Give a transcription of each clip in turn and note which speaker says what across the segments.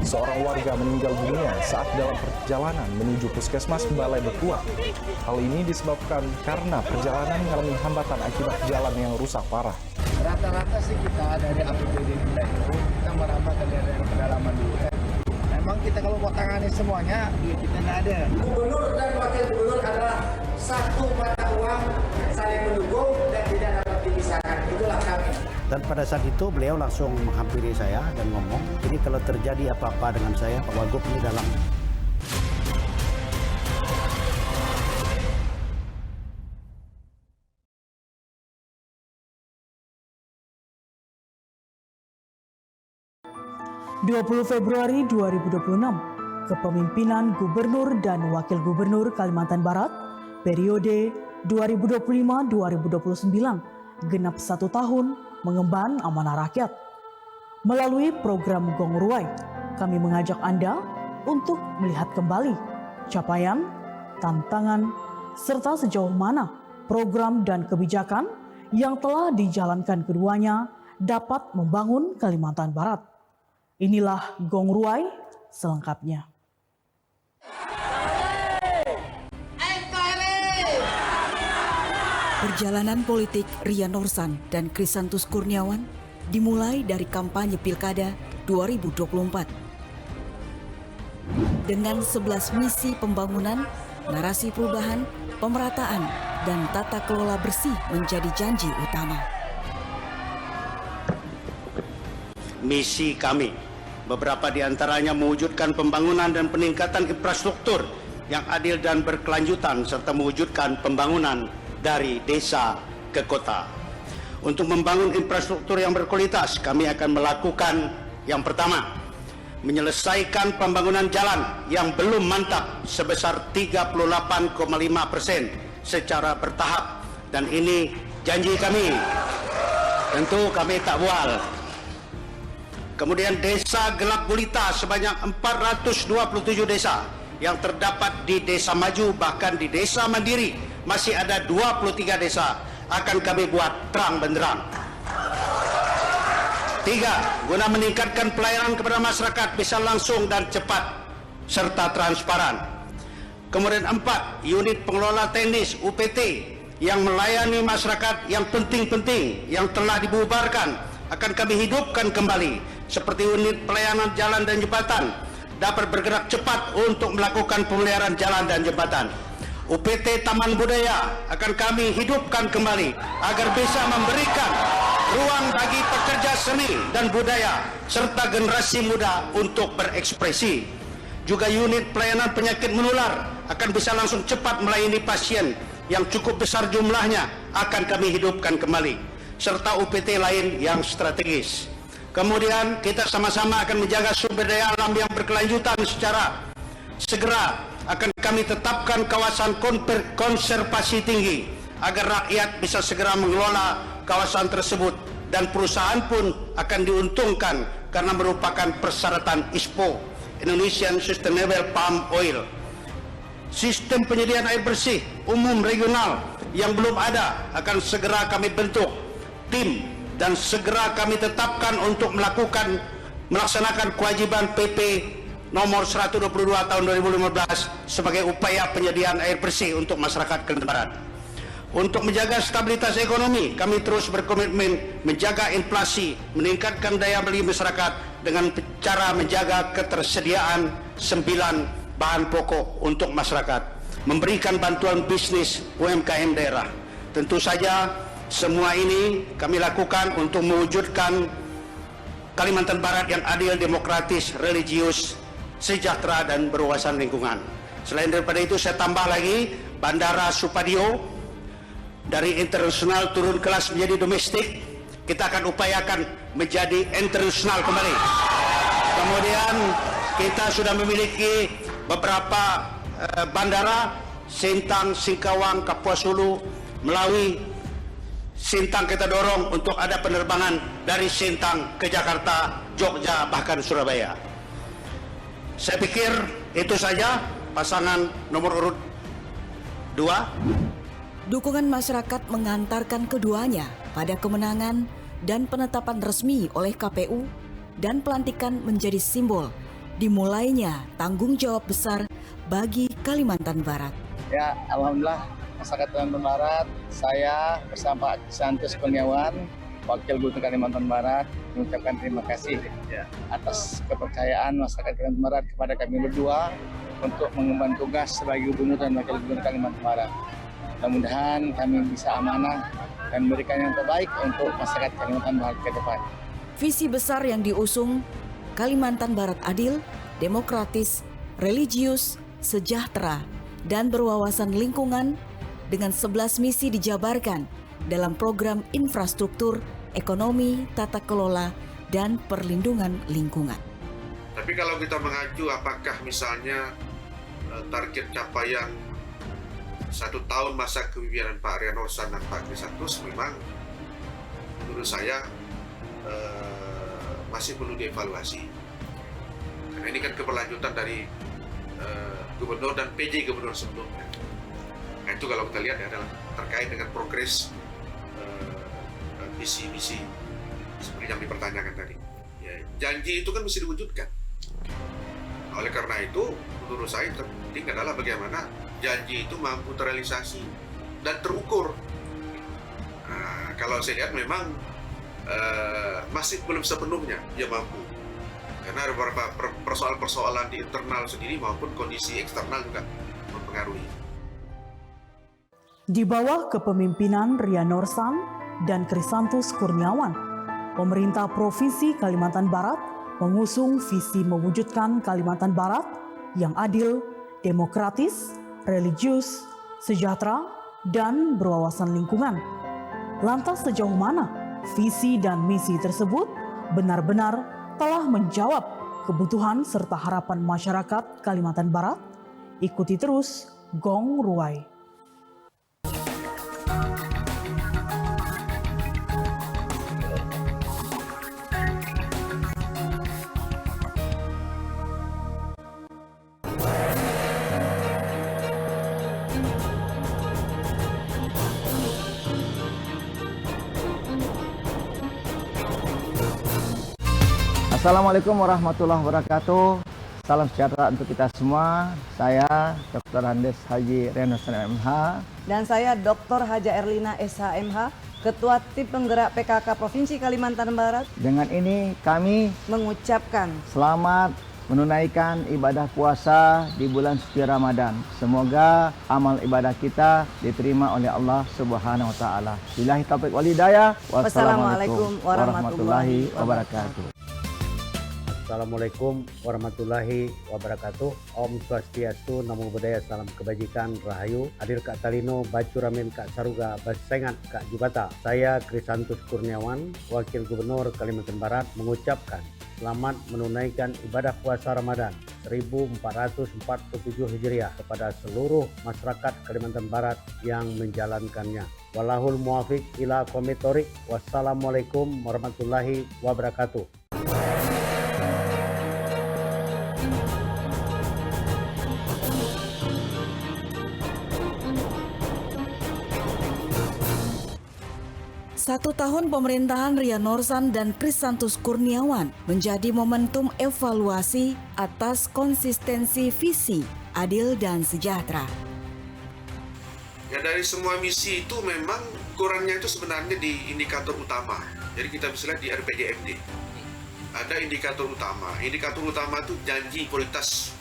Speaker 1: seorang warga meninggal dunia saat dalam perjalanan menuju puskesmas Balai Betua. Hal ini disebabkan karena perjalanan mengalami hambatan akibat jalan yang rusak parah.
Speaker 2: Rata-rata sih kita dari APBD kita itu kita merambah ke daerah pedalaman dulu ya. Memang kita kalau mau tangani semuanya, duit kita nggak ada.
Speaker 3: Gubernur dan wakil gubernur adalah satu mata uang saling mendukung dan tidak dapat dipisahkan. Itulah kami.
Speaker 4: Dan pada saat itu beliau langsung menghampiri saya dan ngomong, jadi kalau terjadi apa-apa dengan saya, Pak Wagub ini dalam.
Speaker 5: ...20 Februari 2026, kepemimpinan Gubernur dan Wakil Gubernur Kalimantan Barat, periode 2025-2029, genap 1 tahun mengemban amanah rakyat. Melalui program Gong Ruai, kami mengajak Anda untuk melihat kembali capaian, tantangan, serta sejauh mana program dan kebijakan yang telah dijalankan keduanya dapat membangun Kalimantan Barat. Inilah Gong Ruai selengkapnya.
Speaker 6: Perjalanan politik Rian Norsan dan Krisantus Kurniawan dimulai dari kampanye Pilkada 2024. Dengan 11 misi pembangunan, narasi perubahan, pemerataan, dan tata kelola bersih menjadi janji utama.
Speaker 7: Misi kami, beberapa di antaranya mewujudkan pembangunan dan peningkatan infrastruktur yang adil dan berkelanjutan serta mewujudkan pembangunan dari desa ke kota. Untuk membangun infrastruktur yang berkualitas, kami akan melakukan yang pertama, menyelesaikan pembangunan jalan yang belum mantap sebesar 38,5% secara bertahap, dan ini janji kami. Tentu kami tak bual. Kemudian desa gelap gulita sebanyak 427 desa yang terdapat di desa maju, bahkan di desa mandiri masih ada 23 desa akan kami buat terang benderang. 3. Guna meningkatkan pelayanan kepada masyarakat bisa langsung dan cepat serta transparan. Kemudian 4. Unit pengelola teknis UPT yang melayani masyarakat yang penting-penting yang telah dibubarkan akan kami hidupkan kembali, seperti unit pelayanan jalan dan jembatan dapat bergerak cepat untuk melakukan pemeliharaan jalan dan jembatan. UPT Taman Budaya akan kami hidupkan kembali agar bisa memberikan ruang bagi pekerja seni dan budaya serta generasi muda untuk berekspresi. Juga unit pelayanan penyakit menular akan bisa langsung cepat melayani pasien yang cukup besar jumlahnya akan kami hidupkan kembali, serta UPT lain yang strategis. Kemudian kita sama-sama akan menjaga sumber daya alam yang berkelanjutan secara segera. Akan kami tetapkan kawasan konservasi tinggi agar rakyat bisa segera mengelola kawasan tersebut, dan perusahaan pun akan diuntungkan karena merupakan persyaratan ISPO, Indonesian Sustainable Palm Oil. Sistem penyediaan air bersih umum regional yang belum ada akan segera kami bentuk tim dan segera kami tetapkan untuk melaksanakan kewajiban PP nomor 122 tahun 2015 sebagai upaya penyediaan air bersih untuk masyarakat Kalimantan Barat. Untuk menjaga stabilitas ekonomi, kami terus berkomitmen menjaga inflasi, meningkatkan daya beli masyarakat dengan cara menjaga ketersediaan 9 bahan pokok untuk masyarakat, memberikan bantuan bisnis UMKM daerah. Tentu saja semua ini kami lakukan untuk mewujudkan Kalimantan Barat yang adil, demokratis, religius, sejahtera, dan berwawasan lingkungan. Selain daripada itu, saya tambah lagi Bandara Supadio dari internasional turun kelas menjadi domestik. Kita akan upayakan menjadi internasional kembali. Kemudian kita sudah memiliki beberapa bandara, Sintang, Singkawang, Kapuas Hulu. Melalui Sintang kita dorong untuk ada penerbangan dari Sintang ke Jakarta, Jogja, bahkan Surabaya. Saya pikir itu saja pasangan nomor urut 2.
Speaker 6: Dukungan masyarakat mengantarkan keduanya pada kemenangan dan penetapan resmi oleh KPU dan pelantikan menjadi simbol dimulainya tanggung jawab besar bagi Kalimantan Barat.
Speaker 2: Ya, alhamdulillah masyarakat Kalimantan Barat, saya bersama Pak Santos Kurniawan, Wakil Gubernur Kalimantan Barat, mengucapkan terima kasih atas kepercayaan masyarakat Kalimantan Barat kepada kami berdua untuk mengemban tugas sebagai Gubernur dan Wakil Gubernur Kalimantan Barat. Mudah-mudahan kami bisa amanah dan memberikan yang terbaik untuk masyarakat Kalimantan Barat ke depan.
Speaker 6: Visi besar yang diusung Kalimantan Barat adil, demokratis, religius, sejahtera, dan berwawasan lingkungan dengan 11 misi dijabarkan dalam program infrastruktur, ekonomi, tata kelola, dan perlindungan lingkungan.
Speaker 8: Tapi kalau kita mengacu apakah misalnya target capaian 1 tahun masa kepemimpinan Pak Rian Norsan dan Pak Krisantus memang menurut saya masih perlu dievaluasi. Karena ini kan keberlanjutan dari gubernur dan PJ gubernur sebelumnya. Nah itu kalau kita lihat adalah terkait dengan progres visi-misi seperti yang dipertanyakan tadi. Ya, janji itu kan mesti diwujudkan. Oleh karena itu, menurut saya terpenting adalah bagaimana janji itu mampu terrealisasi dan terukur. Nah, kalau saya lihat memang masih belum sepenuhnya dia mampu. Karena ada beberapa persoalan-persoalan di internal sendiri maupun kondisi eksternal juga mempengaruhi.
Speaker 5: Di bawah kepemimpinan Rian Norsan dan Krisantus Kurniawan, pemerintah Provinsi Kalimantan Barat mengusung visi mewujudkan Kalimantan Barat yang adil, demokratis, religius, sejahtera, dan berwawasan lingkungan. Lantas sejauh mana visi dan misi tersebut benar-benar telah menjawab kebutuhan serta harapan masyarakat Kalimantan Barat? Ikuti terus Gong Ruai.
Speaker 9: Assalamualaikum warahmatullahi wabarakatuh. Salam sejahtera untuk kita semua. Saya Dr. Andes Haji Rian Norsan MH.
Speaker 10: Dan saya Dr. Haja Erlina SHMH, Ketua Tim Penggerak PKK Provinsi Kalimantan Barat.
Speaker 9: Dengan ini kami
Speaker 10: mengucapkan
Speaker 9: selamat menunaikan ibadah puasa di bulan suci Ramadan. Semoga amal ibadah kita diterima oleh Allah Subhanahu wa taala. Billahi taufiq wal hidayah.
Speaker 10: Wassalamualaikum warahmatullahi wabarakatuh.
Speaker 4: Assalamualaikum warahmatullahi wabarakatuh. Om Swastiastu, Namo Buddhaya, salam kebajikan, rahayu. Hadir Kak Talino, Bacu Ramen Kak Saruga, Basengat Kak Jubata. Saya Krisantus Kurniawan, Wakil Gubernur Kalimantan Barat, mengucapkan selamat menunaikan ibadah puasa Ramadan 1447 Hijriah kepada seluruh masyarakat Kalimantan Barat yang menjalankannya. Wallahul muwafiq ila aqwamit thoriq. Wassalamualaikum warahmatullahi wabarakatuh.
Speaker 6: Satu tahun pemerintahan Rian Norsan dan Krisantus Kurniawan menjadi momentum evaluasi atas konsistensi visi adil dan sejahtera.
Speaker 8: Ya, dari semua misi itu memang ukurannya itu sebenarnya di indikator utama. Jadi kita bisa lihat di RPJMD. Ada indikator utama. Indikator utama itu janji prioritas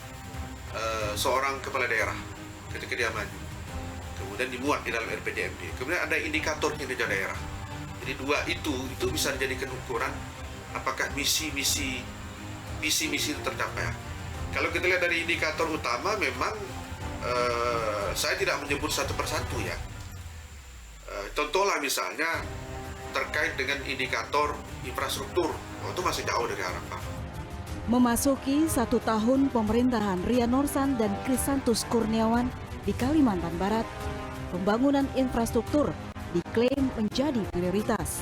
Speaker 8: seorang kepala daerah ketika dia maju. Kemudian dimuat di dalam RPJMD. Kemudian ada indikator kinerja daerah. Jadi dua itu bisa dijadikan ukuran apakah visi-misi itu tercapai. Kalau kita lihat dari indikator utama memang saya tidak menyebut satu persatu ya. Contohlah misalnya terkait dengan indikator infrastruktur, itu masih jauh dari harapan.
Speaker 6: Memasuki 1 tahun pemerintahan Rian Norsan dan Krisantus Kurniawan di Kalimantan Barat, pembangunan infrastruktur diklaim menjadi prioritas.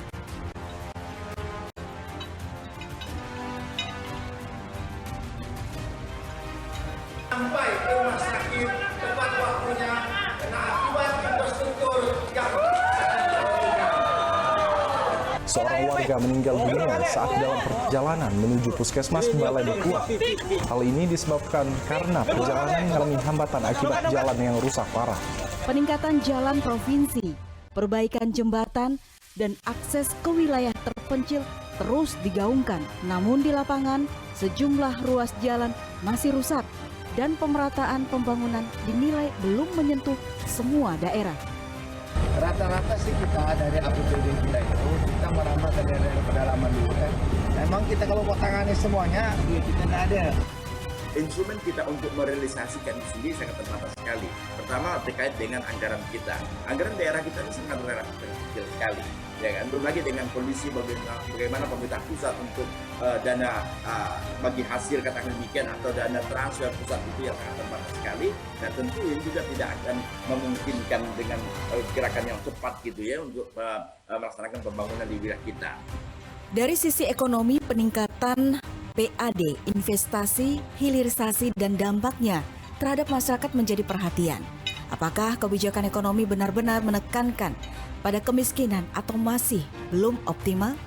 Speaker 3: Sampai ke rumah sakit tepat waktunya karena akibat infrastruktur yang
Speaker 1: Seorang warga warga meninggal dunia saat dalam perjalanan menuju puskesmas Balai Bekuah. Hal ini disebabkan karena perjalanan mengalami hambatan akibat jalan yang rusak parah.
Speaker 6: Peningkatan jalan provinsi, perbaikan jembatan, dan akses ke wilayah terpencil terus digaungkan. Namun di lapangan, sejumlah ruas jalan masih rusak dan pemerataan pembangunan dinilai belum menyentuh semua daerah.
Speaker 2: Rata-rata sih kita dari APBD kita itu, kita merambah ke daerah pedalaman dulu kan. Memang kita kalau mau tangani semuanya, kita nggak ada.
Speaker 11: Instrumen kita untuk merealisasikan itu sendiri sangat terbatas sekali. Pertama terkait dengan anggaran kita. Anggaran daerah kita ini sangat relatif kecil sekali. Ya kan, berbagi dengan kondisi bagaimana pemerintah pusat untuk dana bagi hasil katakan demikian atau dana transfer pusat itu yang sangat terbatas sekali, dan tentu ini juga tidak akan memungkinkan dengan gerakan yang cepat gitu ya untuk melaksanakan pembangunan di wilayah kita.
Speaker 6: Dari sisi ekonomi, peningkatan PAD, investasi, hilirisasi, dan dampaknya terhadap masyarakat menjadi perhatian. Apakah kebijakan ekonomi benar-benar menekankan pada kemiskinan atau masih belum optimal?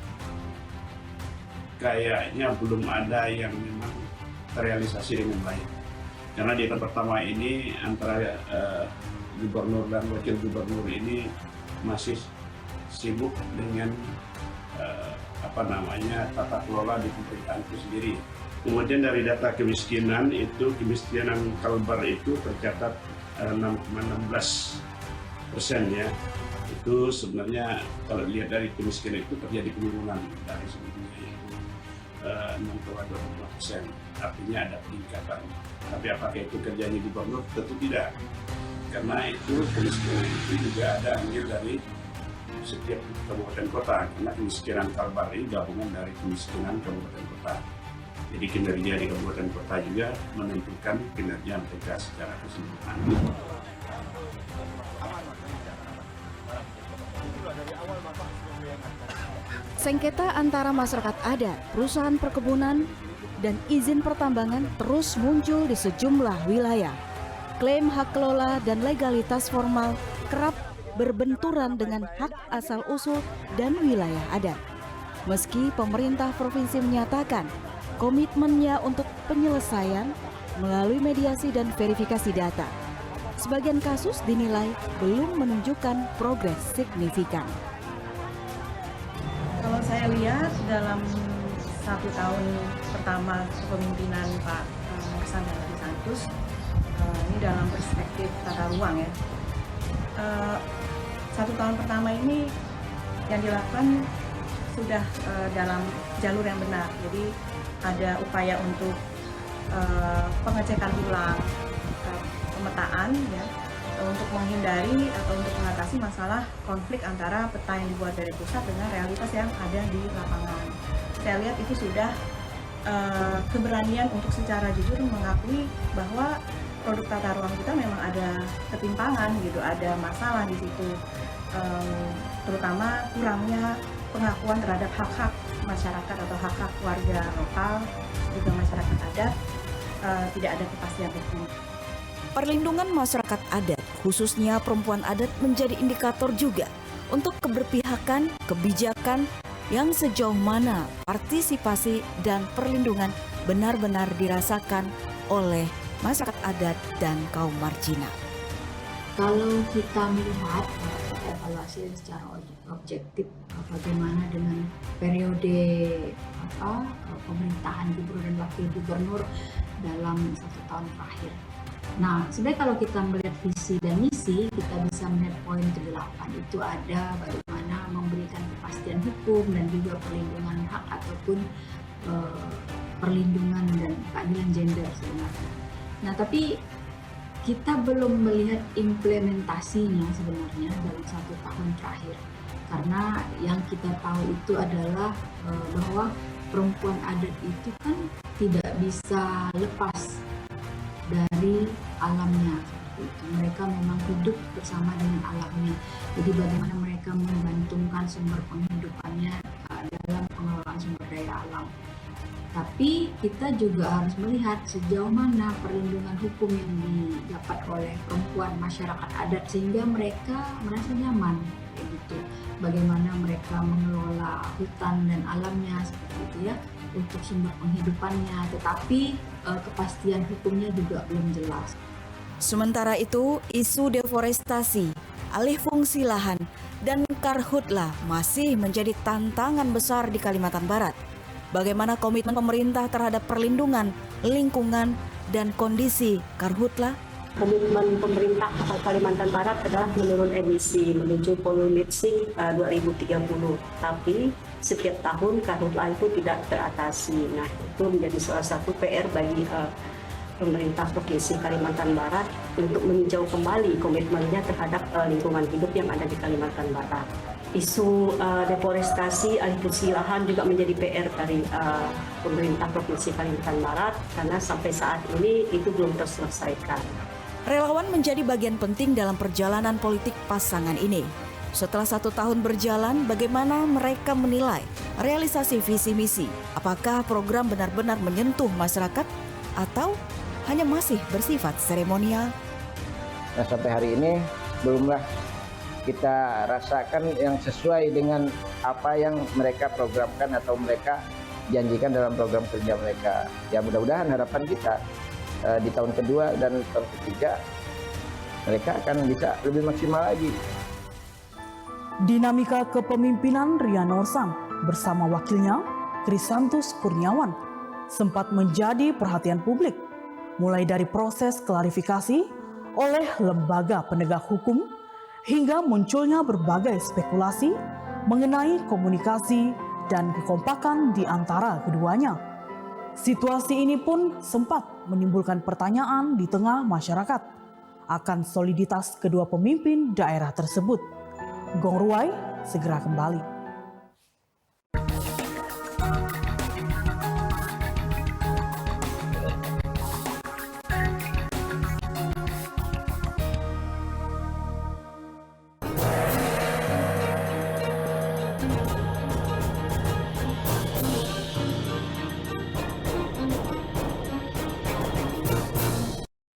Speaker 7: Kayaknya belum ada yang memang terrealisasi dengan baik. Karena di tahap pertama ini antara gubernur dan wakil gubernur ini masih sibuk dengan tata kelola di pemerintahan itu sendiri. Kemudian dari data kemiskinan itu, kemiskinan Kalbar itu tercatat 6,16% ya. Itu sebenarnya kalau dilihat dari kemiskinan itu terjadi penurunan dari sebelumnya itu 6,25%. Artinya ada peningkatan. Tapi apakah itu kerjanya gubernur? Tentu tidak. Karena itu kemiskinan itu juga ada andil dari setiap kabupaten kota, karena kemiskinan Kalbar ini gabungan dari kemiskinan kabupaten kota. Jadi kinerja di kabupaten kota juga menentukan kinerja mereka secara keseluruhan.
Speaker 6: Sengketa antara masyarakat adat, perusahaan perkebunan, dan izin pertambangan terus muncul di sejumlah wilayah. Klaim hak kelola dan legalitas formal kerap berbenturan dengan hak asal-usul dan wilayah adat. Meski pemerintah provinsi menyatakan komitmennya untuk penyelesaian melalui mediasi dan verifikasi data, sebagian kasus dinilai belum menunjukkan progres signifikan.
Speaker 12: Kalau saya lihat dalam 1 tahun pertama kepemimpinan Pak Norsan dan Krisantus, ini dalam perspektif tata ruang ya. 1 tahun pertama ini yang dilakukan sudah dalam jalur yang benar. Jadi ada upaya untuk pengecekan ulang, pemetaan ya, untuk menghindari atau untuk mengatasi masalah konflik antara peta yang dibuat dari pusat dengan realitas yang ada di lapangan. Saya lihat itu sudah keberanian untuk secara jujur mengakui bahwa produk tata ruang kita memang ada ketimpangan gitu, ada masalah di situ, terutama kurangnya pengakuan terhadap hak-hak masyarakat atau hak-hak warga lokal, juga masyarakat adat, tidak ada kepastian hukum.
Speaker 6: Perlindungan masyarakat adat, khususnya perempuan adat, menjadi indikator juga untuk keberpihakan kebijakan yang sejauh mana partisipasi dan perlindungan benar-benar dirasakan oleh masyarakat adat dan kaum marginal.
Speaker 13: Kalau kita melihat evaluasi secara objektif bagaimana dengan periode pemerintahan gubernur dan wakil gubernur dalam 1 tahun terakhir. Nah, sebenarnya kalau kita melihat visi dan misi, kita bisa melihat poin ke-8 itu ada bagaimana memberikan kepastian hukum dan juga perlindungan hak ataupun perlindungan dan keadilan gender sebenarnya. Nah, tapi kita belum melihat implementasinya sebenarnya dalam 1 tahun terakhir. Karena yang kita tahu itu adalah bahwa perempuan adat itu kan tidak bisa lepas dari alamnya seperti itu. Mereka memang hidup bersama dengan alamnya. Jadi bagaimana mereka menggantungkan sumber penghidupannya dalam pengelolaan sumber daya alam. Tapi kita juga harus melihat sejauh mana perlindungan hukum yang didapat oleh perempuan masyarakat adat sehingga mereka merasa nyaman kayak gitu. bagaimana mereka mengelola hutan dan alamnya seperti itu ya, untuk sumber penghidupannya, tetapi kepastian hukumnya juga belum jelas.
Speaker 6: Sementara itu, isu deforestasi, alih fungsi lahan, dan karhutla masih menjadi tantangan besar di Kalimantan Barat. Bagaimana komitmen pemerintah terhadap perlindungan lingkungan dan kondisi karhutla?
Speaker 14: Komitmen pemerintah Kalimantan Barat adalah menurun emisi menuju polusi 2030. Tapi setiap tahun karhutla itu tidak teratasi. Nah, itu menjadi salah satu PR bagi pemerintah Provinsi Kalimantan Barat untuk meninjau kembali komitmennya terhadap lingkungan hidup yang ada di Kalimantan Barat. Isu deforestasi, alih fungsi lahan juga menjadi PR dari pemerintah Provinsi Kalimantan Barat karena sampai saat ini itu belum terselesaikan.
Speaker 6: Relawan menjadi bagian penting dalam perjalanan politik pasangan ini. Setelah 1 tahun berjalan, bagaimana mereka menilai realisasi visi misi? Apakah program benar-benar menyentuh masyarakat atau hanya masih bersifat seremonial?
Speaker 9: Nah, sampai hari ini belumlah kita rasakan yang sesuai dengan apa yang mereka programkan atau mereka janjikan dalam program kerja mereka. Ya mudah-mudahan harapan kita di tahun kedua dan tahun ketiga mereka akan bisa lebih maksimal lagi.
Speaker 5: Dinamika kepemimpinan Rian Norsam bersama wakilnya Krisantus Kurniawan sempat menjadi perhatian publik, mulai dari proses klarifikasi oleh lembaga penegak hukum hingga munculnya berbagai spekulasi mengenai komunikasi dan kekompakan di antara keduanya. Situasi ini pun sempat menimbulkan pertanyaan di tengah masyarakat akan soliditas kedua pemimpin daerah tersebut. Gong Ruwai segera kembali.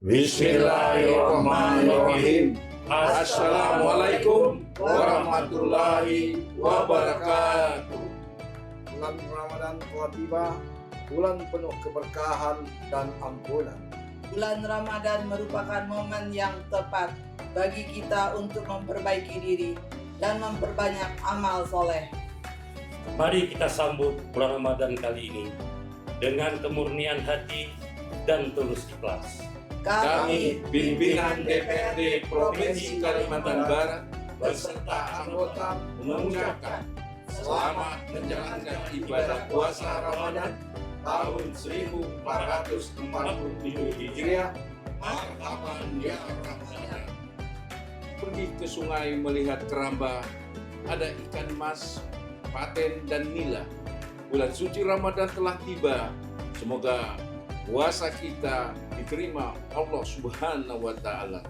Speaker 15: Bismillahirrahmanirrahim. Assalamualaikum warahmatullahi wabarakatuh.
Speaker 16: Bulan Ramadan telah tiba, bulan penuh keberkahan dan ampunan.
Speaker 17: Bulan Ramadan merupakan momen yang tepat bagi kita untuk memperbaiki diri dan memperbanyak amal soleh.
Speaker 18: Mari kita sambut bulan Ramadan kali ini dengan kemurnian hati dan tulus ikhlas.
Speaker 15: Kami, pimpinan DPRD Provinsi Kalimantan Barat beserta anggota mengucapkan selamat menjalankan ibadah puasa Ramadan tahun 1447 Hijriah. Marhaban ya Ramadan. Pergi ke sungai melihat keramba, ada ikan mas, paten dan nila. Bulan suci Ramadan telah tiba. Semoga puasa kita diterima Allah Subhanahu wa Ta'ala.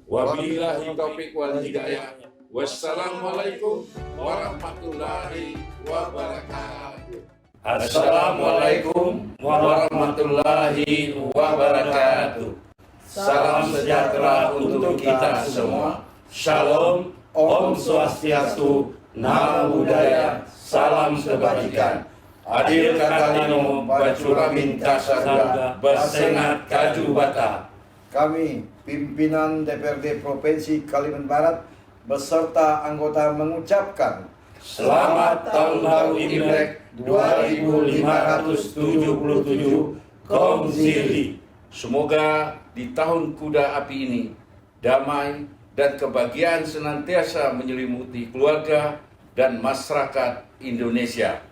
Speaker 15: Wabillahi taufiq wal hidayah. Wassalamualaikum warahmatullahi wabarakatuh.
Speaker 18: Assalamualaikum warahmatullahi wabarakatuh. Salam sejahtera untuk kita semua. Shalom, Om Swastiastu, Namo Buddhaya, salam kebajikan. Adil Katalino, Bacuramin Kasaga, Basengat Kaju Bata.
Speaker 16: Kami, pimpinan DPRD Provinsi Kalimantan Barat beserta anggota mengucapkan
Speaker 18: Selamat Tahun Baru Imlek 2577 Kong Zili.
Speaker 15: Semoga di tahun kuda api ini damai dan kebahagiaan senantiasa menyelimuti keluarga dan masyarakat Indonesia.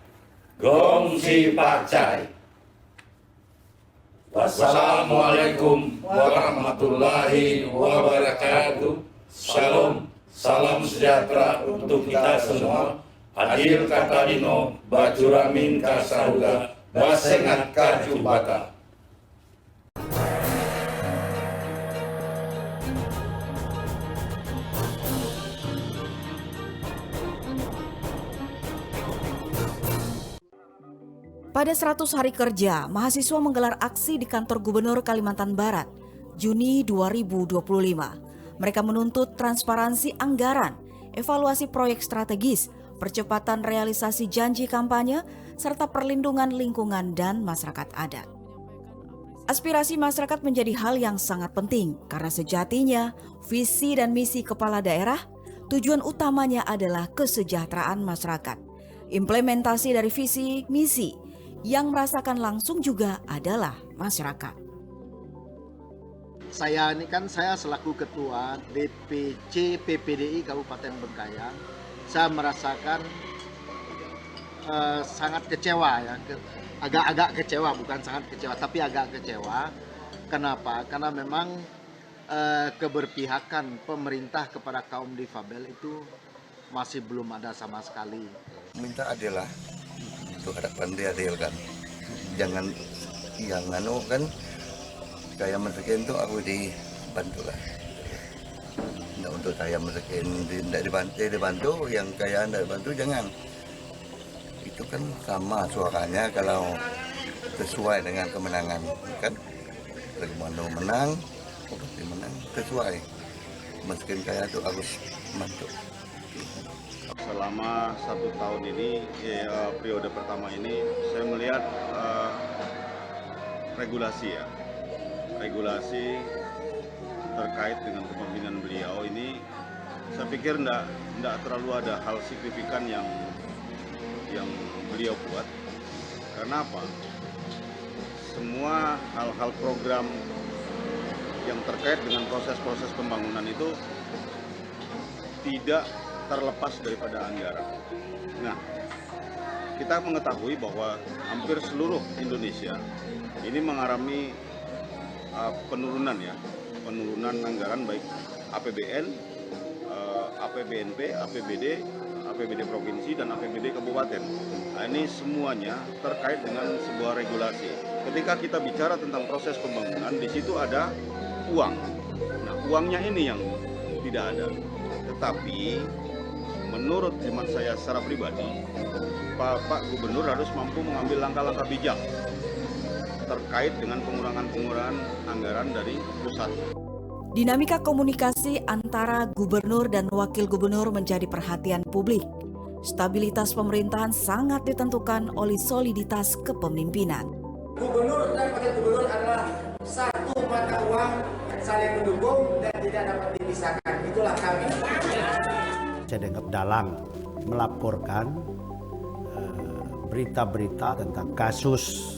Speaker 18: Gong Si Pacai.
Speaker 15: Wassalamualaikum warahmatullahi wabarakatuh.
Speaker 18: Shalom, salam sejahtera untuk kita semua. Adil Katalino, Bacuramin Kasaruga, Basengat Kaju Bata.
Speaker 6: Pada 100 hari kerja, mahasiswa menggelar aksi di kantor Gubernur Kalimantan Barat, Juni 2025. Mereka menuntut transparansi anggaran, evaluasi proyek strategis, percepatan realisasi janji kampanye, serta perlindungan lingkungan dan masyarakat adat. Aspirasi masyarakat menjadi hal yang sangat penting karena sejatinya visi dan misi kepala daerah tujuan utamanya adalah kesejahteraan masyarakat. Implementasi dari visi misi yang merasakan langsung juga adalah masyarakat.
Speaker 19: Saya selaku ketua DPC PPDI Kabupaten Bengkayang, saya merasakan sangat kecewa ya. Agak kecewa, bukan sangat kecewa, tapi agak kecewa. Kenapa? Karena memang keberpihakan pemerintah kepada kaum difabel itu masih belum ada sama sekali.
Speaker 20: Minta adil lah, itu harapan dia adil kan. Jangan yang kan kayak miskin tuh aku dibantu lah. Nah, untuk saya miskin tidak dibantu, yang kaya tidak dibantu jangan. Itu kan sama suaranya kalau sesuai dengan kemenangan kan. Bagaimana menang, menang sesuai. Miskin kaya itu harus bantu.
Speaker 21: Selama 1 tahun ini, periode pertama ini, saya melihat regulasi terkait dengan kepemimpinan beliau ini, saya pikir tidak terlalu ada hal signifikan yang beliau buat. Karena apa? Semua hal-hal program yang terkait dengan proses-proses pembangunan itu tidak terlepas daripada anggaran. Nah, kita mengetahui bahwa hampir seluruh Indonesia ini mengalami penurunan anggaran baik APBN, APBNP, APBD provinsi dan APBD kabupaten. Nah, ini semuanya terkait dengan sebuah regulasi. Ketika kita bicara tentang proses pembangunan, di situ ada uang. Nah, uangnya ini yang tidak ada. Tetapi menurut hemat saya secara pribadi, Pak Gubernur harus mampu mengambil langkah-langkah bijak terkait dengan pengurangan anggaran dari pusat.
Speaker 6: Dinamika komunikasi antara gubernur dan wakil gubernur menjadi perhatian publik. Stabilitas pemerintahan sangat ditentukan oleh soliditas kepemimpinan.
Speaker 3: Gubernur dan wakil gubernur adalah satu mata uang, saling mendukung dan tidak dapat dipisahkan. Itulah kami.
Speaker 4: Saya dianggap dalang melaporkan berita-berita tentang kasus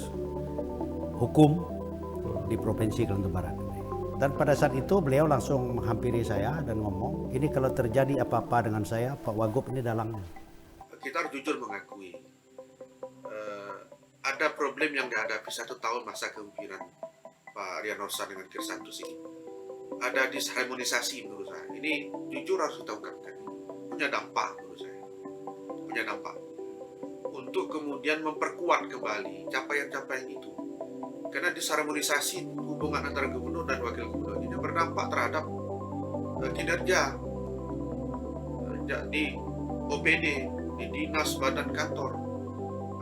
Speaker 4: hukum di Provinsi Kalimantan Barat. Dan pada saat itu beliau langsung menghampiri saya dan ngomong, ini kalau terjadi apa-apa dengan saya, Pak Wagub ini dalangnya.
Speaker 8: Kita harus jujur mengakui, ada problem yang dihadapi 1 tahun masa kepemimpinan Pak Rian Norsan dengan Kirsantus ini. Ada disharmonisasi menurut saya. Ini jujur harus kita ungkapkan. Punya dampak menurut saya. Punya dampak. Untuk kemudian memperkuat kembali capaian-capaian itu. Karena disharmonisasi hubungan antara gubernur dan wakil gubernur ini berdampak terhadap kinerja di OPD, di dinas badan kantor.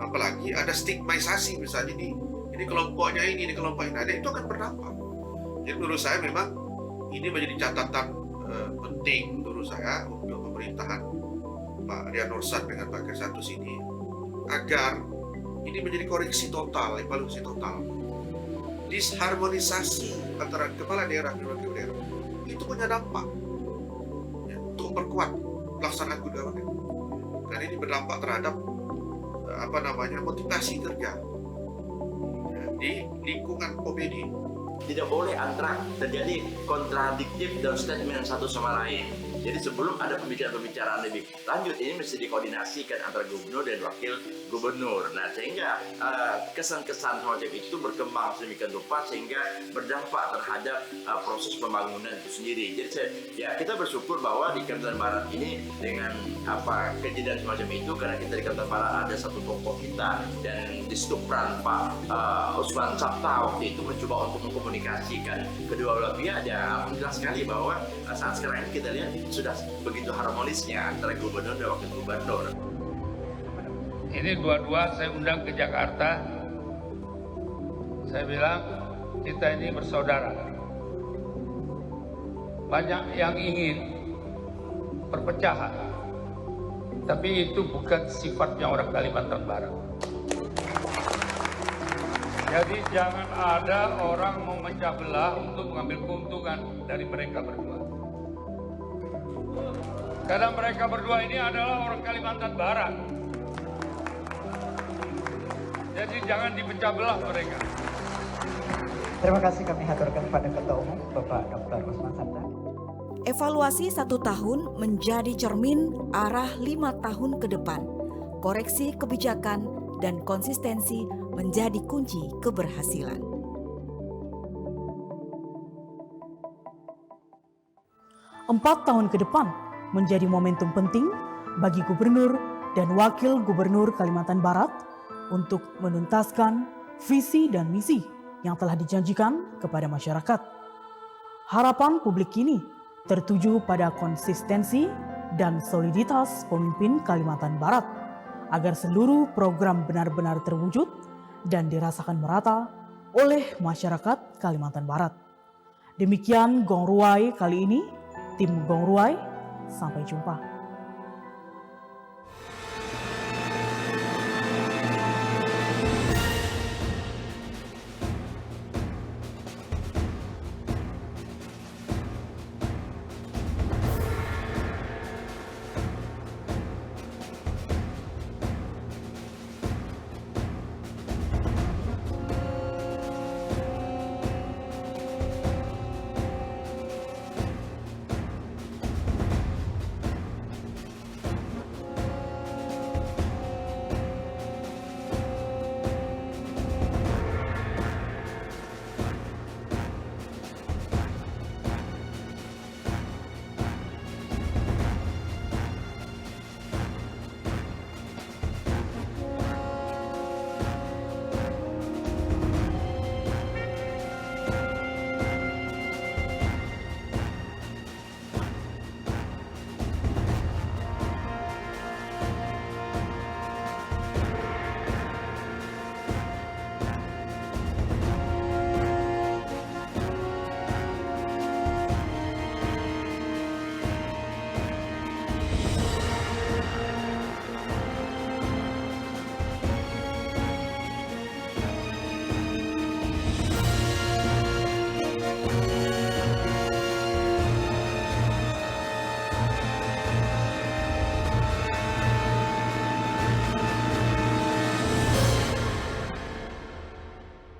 Speaker 8: Apalagi ada stigmatisasi misalnya ini kelompoknya ini kelompok ini. Nah, itu akan berdampak. Jadi menurut saya memang ini menjadi catatan penting menurut saya untuk pemerintahan Pak Rian Norsan dengan Pak Kirsantus ini agar ini menjadi koreksi total, evaluasi total. Disharmonisasi antara kepala daerah dan wakil daerah itu punya dampak ya, untuk memperkuat pelaksanaan gudawan. Karena ini berdampak terhadap motivasi kerja ya, di lingkungan OPD.
Speaker 22: Tidak boleh antara terjadi kontradiktif dalam statement satu sama lain. Jadi sebelum ada pembicaraan lebih lanjut, ini mesti dikoordinasikan antara gubernur dan wakil gubernur. Nah, sehingga kesan-kesan semacam itu berkembang sedemikian rupa sehingga berdampak terhadap proses pembangunan itu sendiri. Jadi kita bersyukur bahwa di Kalimantan Barat ini dengan kejadian semacam itu, karena kita di Kalimantan Barat ada satu tokoh kita dan di situ peran Pak Usman Sabta waktu itu mencoba untuk mengkomunikasikan kedua belah pihak. Ya, alhamdulillah sekali bahwa saat sekarang ini kita lihat sudah begitu harmonisnya antara gubernur dan wakil gubernur.
Speaker 23: Ini dua-dua saya undang ke Jakarta. Saya bilang kita ini bersaudara. Banyak yang ingin perpecahan. Tapi itu bukan sifatnya orang Kalimantan Barat. Jadi jangan ada orang memecah belah untuk mengambil keuntungan dari mereka berdua. Karena mereka berdua ini adalah orang Kalimantan Barat. Jadi jangan dipecah belah mereka.
Speaker 1: Terima kasih kami haturkan kepada Ketua Umum Bapak Dr. Usman Sabta.
Speaker 6: Evaluasi 1 tahun menjadi cermin arah 5 tahun ke depan. Koreksi kebijakan dan konsistensi menjadi kunci keberhasilan.
Speaker 5: 4 tahun ke depan menjadi momentum penting bagi Gubernur dan Wakil Gubernur Kalimantan Barat untuk menuntaskan visi dan misi yang telah dijanjikan kepada masyarakat. Harapan publik ini tertuju pada konsistensi dan soliditas pemimpin Kalimantan Barat agar seluruh program benar-benar terwujud dan dirasakan merata oleh masyarakat Kalimantan Barat. Demikian Gong Ruwai kali ini, tim Gong Ruwai, sampai jumpa.